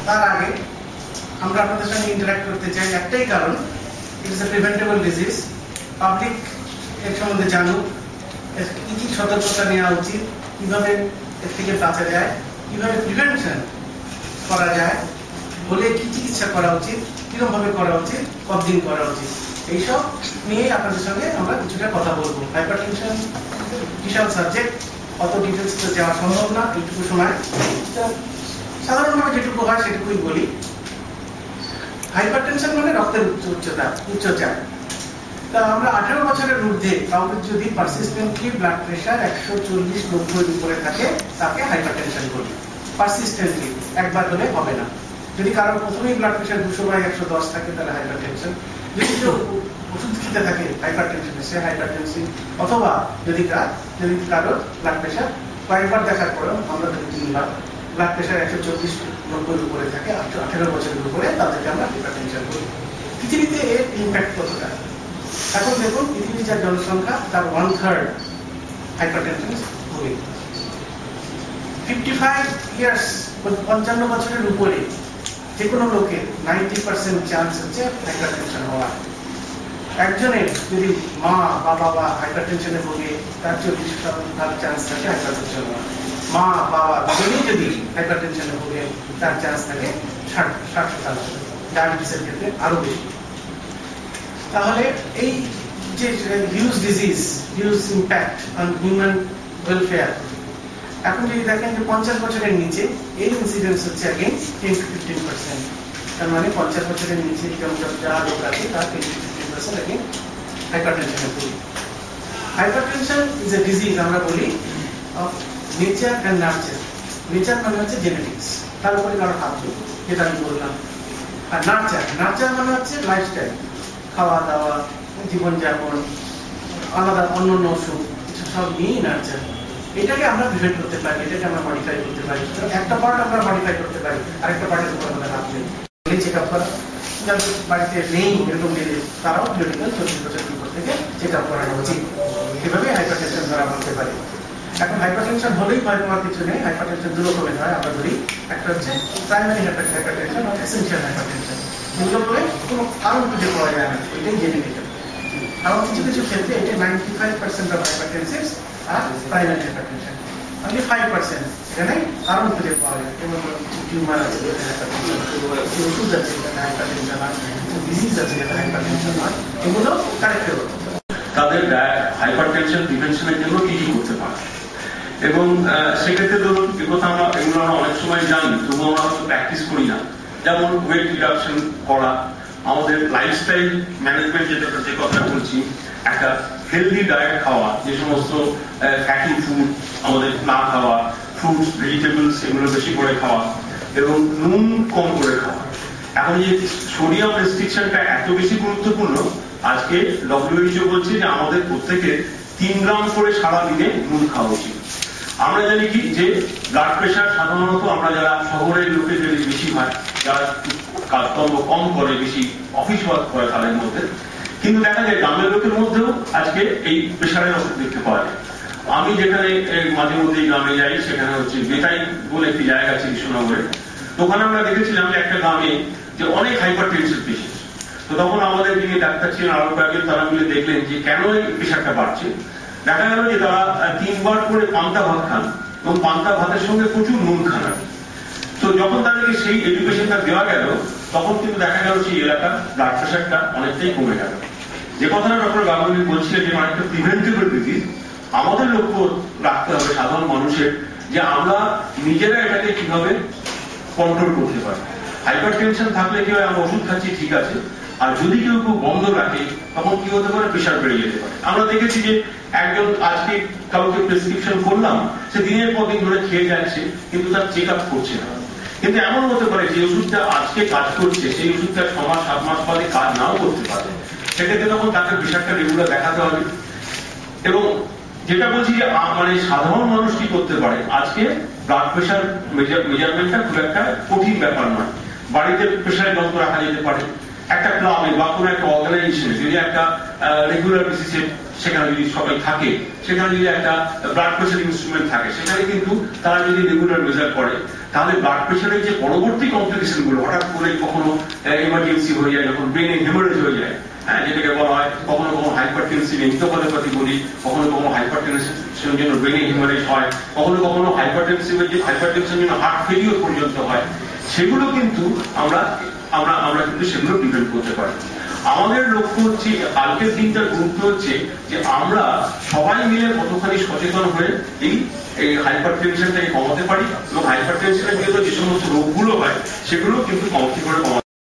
তার আগে আমরা আপনাদের সঙ্গে ইন্টারঅ্যাক্ট করতে চাই একটাই কারণ, it is a preventable disease. Public এর সম্বন্ধে জানুক, কি কি সতর্কতা নেওয়া উচিত, কিভাবে এর থেকে বাঁচা যায়, কিভাবে প্রিভেনশন করা যায়, হলে কি চিকিৎসা করা উচিত, কিরকম ভাবে করা উচিত, কতদিন করা উচিত, এইসব নিয়ে আপনাদের সঙ্গে আমরা কিছুটা কথা বলবো। হাইপারটেনশন বিশাল সাবজেক্ট, অত ডিটেলস তো যাওয়া সম্ভব না এইটুকু সময়। সাধারণভাবে যেটুকু হয় সেটুকুই বলি। হাইপারটেনশন মানে রক্তের উচ্চচাপ। তা আমরা 18 বছরের ঊর্ধ্বে কাউকে যদি পারসিস্টেন্টলি ব্লাড প্রেশার 140/90 উপরে থাকে তাকে হাইপারটেনশন বলি। পারসিস্টেন্টলি, একবার হলে হবে না। যদি কারোর প্রথমেই ব্লাড প্রেশার 200/110 থাকে তাহলে হাইপারটেনশন। যদি কেউ ওষুধ খেতে থাকে হাইপারটেনশন সে হাইপারটেনসিভ, অথবা যদি কারোর ব্লাড প্রেশার কয়েকবার দেখার পরেও আমরা যদি 3বার ব্লাড প্রেশার 140/90 উপরে থাকে 18 বছরের উপরে, তাদেরকে আমরা হাইপারটেনশন বলি। পৃথিবীতে এর ইম্প্যাক্ট কতটা? এখন দেখুন, পৃথিবীর যা জনসংখ্যা তার 1/3 হাইপারটেনশন ভোগে। 55 ইয়ার্স, 55 বছরের উপরে যে কোনো লোকের 90% চান্স হচ্ছে হাইপারটেনশন হওয়ার। একজনের যদি মা বা বাবা হাইপারটেনশনে ভোগে তার 40% চান্স থাকে হাইপারটেনশন হওয়ার। মা বাবা দুজনেই যদি হাইপারটেনশনে ভোগে তার চান্স থাকে 60%। ডায়াবেটিসের ক্ষেত্রে আরো বেশি। তাহলে এই যে huge disease, huge impact on human welfare, এখন যদি দেখেন যে 50 বছরের নিচে এই ইনসিডেন্স হচ্ছে अगेन 10-15%। তার মানে 50 বছরের নিচে যা লোক আছে তার 10-15% अगेन হাইপারটেনশনে ভোগে। হাইপারটেনশন ইজ এ ডিজিজ আমরা বলি of nature and nurture. Nature মানে হচ্ছে জেনেটিক্স, তার উপরে কারো হাত নেই, যেটা আমি বললাম। আর নার্চার মানে হচ্ছে লাইফস্টাইল, খাওয়া দাওয়া, জীবনযাপন, আলাদা অন্যান্য অসুখ, সব নিয়েই নার্চার। এটাকে আমরা প্রিভেন্ট করতে পারি, এটাকে আমরা মডিফাই করতে পারি। একটা পার্ট আমরা মডিফাই করতে পারি, আরেকটা পার্টের উপর আমাদের হাত নেই। চেক আপ করা, যাদের বাড়িতে নেই এরকম ডিজিজ তারাও মেডিকেল 40 বছর উপর থেকে চেক আপ করানো উচিত। এভাবে হাইপারটেনশন ধরা বলতে পারি। এখন হাইপারটেনশন হলেই ভয় পাওয়ার কিছু নেই। হাইপারটেনশন দু রকমের হয় আমরা ধরি। একটা হচ্ছে প্রাইমারি হাইপারটেনশন আর এসেনশিয়াল হাইপারটেনশন। এগুলো করে কোনো কারণ খুঁজে পাওয়া যায় না, এটাই জেনেটিক্যাল। আবার কিছু কিছু ক্ষেত্রে এটা 95% অফ হাইপারটেনসিভ আর প্রাইমারি হাইপারটেনশন, only 5% এখানে কারণ খুঁজে পাওয়া যায়। যেমন টিউমার আছে, ওষুধ আছে, হাইপারটেনশন হয়, ডিজিজ আছে, হাইপারটেনশন হয়, এগুলো কারেক্টেবল। তাদের হাইপারটেনশন প্রিভেনশনের জন্য কি কি করতে পারে, এবং সেক্ষেত্রে ধরুন এগুলো আমরা অনেক সময় জানি, তবুও আমরা হয়তো প্র্যাকটিস করি না। যেমন ওয়েট রিডাকশন করা, আমাদের লাইফস্টাইল ম্যানেজমেন্ট যে কথা বলছি, একটা হেলদি ডায়েট খাওয়া, যে সমস্ত ফ্যাটি ফুড আমাদের না খাওয়া, ফ্রুটস ভেজিটেবলস এগুলো বেশি করে খাওয়া, এবং নুন কম করে খাওয়া। এখন যে সোডিয়াম রেস্ট্রিকশনটা এত বেশি গুরুত্বপূর্ণ, আজকে WHO বলছে যে আমাদের প্রত্যেকে 3 গ্রাম করে সারা দিনে নুন খাওয়া উচিত। আমরা জানি কি যে ব্লাড প্রেশার সাধারণত আমরা যারা শহরের লোকের যদি বেশি হয়, যারা কাজকর্ম কম করে, বেশি অফিস ওয়ার্ক করে তাদের মধ্যে, কিন্তু দেখা যায় গ্রামের লোকের মধ্যেও আজকে এই প্রেশারের ওষুধ দেখতে পাওয়া যায়। আমি যেখানে মাঝে মধ্যে গ্রামে যাই, সেখানে হচ্ছে বেতাই বলে একটি জায়গা আছে কৃষ্ণনগরে। তো ওখানে আমরা দেখেছিলাম যে একটা গ্রামে যে অনেক হাইপারটেনশন পেশেন্ট। তো তখন আমাদের যিনি ডাক্তার ছিলেন আরো কয়েকজন, তারা মিলে দেখলেন যে কেন এই প্রেশারটা বাড়ছে। দেখা গেল যে তারা 3 বার করে পান্তা ভাত খান, এবং পান্তা ভাতের সঙ্গে প্রচুর নুন খান। তো যখন তাদেরকে সেই এডুকেশনটা দেওয়া গেল, তখন কিন্তু দেখা গেল সেই এলাকার ব্লাড প্রেশারটা অনেকটাই কমে গেল। যে কথাটা ডক্টর গাঙ্গুলি বলছিলেন যে একটা প্রিভেন্টেবল ডিজিজ, আমাদের লক্ষ্য রাখতে হবে সাধারণ মানুষের, যে আমরা নিজেরা এটাকে কিভাবে কন্ট্রোল করতে পারি। হাইপারটেনশন থাকলে কি হয়, আমরা ওষুধ খাচ্ছি ঠিক আছে, আর যদি কেউ বন্ধ রাখে তখন কি হতে পারে, প্রেশার বেড়ে যেতে পারে। আমরা দেখেছি যে একজন আজকে কাউকে প্রেসক্রিপশন করলাম, সে দিনের পর দিন ধরে খেয়ে যাচ্ছে, কিন্তু তার চেক আপ করছে না। কিন্তু এমন হতে পারে যে ওষুধটা আজকে কাজ করছে, সেই ওষুধটা 6 মাস 7 মাস পরে কাজ নাও করতে পারে। সেক্ষেত্রে তখন তাকে প্রেশারটা রেগুলার দেখাতে হবে। এবং যেটা বলছি যে মানে সাধারণ মানুষ কি করতে পারে, আজকে ব্লাড প্রেশার মেজারমেন্টটা খুব একটা কঠিন ব্যাপার নয়। বাড়িতে প্রেশারের যন্ত্র রাখা যেতে পারে। একটা ক্লাবে বা কোনো একটা অর্গানাইজেশনে যদি একটা রেগুলার বেসিসে সেখানে যদি সবাই থাকে, সেখানে যদি একটা ব্লাড প্রেশার ইনস্ট্রুমেন্ট থাকে, সেখানে কিন্তু তারা যদি রেগুলার মেজার করে, তাহলে ব্লাড প্রেশারের যে পরবর্তী কমপ্লিকেশন গুলো হঠাৎ করে কখনো ইমার্জেন্সি হয়ে যায়, যখন ব্রেনে হেমারেজ হয়ে যায়, হ্যাঁ, যেটাকে বলা হয় কখনো কখনো হাইপারটেনসিভ এনকেফালোপ্যাথি বলি, কখনো কখনো হাইপারটেনশনের জন্য ব্রেনে হেমারেজ হয়, কখনো কখনো হাইপারটেনসিভের যে হাইপারটেনশনের জন্য হার্ট ফেলিওর পর্যন্ত হয়, সেগুলো কিন্তু আমরা কিন্তু সেগুলো প্রিভেন্ট করতে পারি। আমাদের লক্ষ্য হচ্ছে কালকের দিনটার গুরুত্ব হচ্ছে যে আমরা সবাই মিলে কতখানি সচেতন হয়ে এই হাইপারটেনশনটাকে কমাতে পারি, এবং হাইপারটেনশনের জন্য যে সমস্ত রোগগুলো হয় সেগুলো কিন্তু কমাতে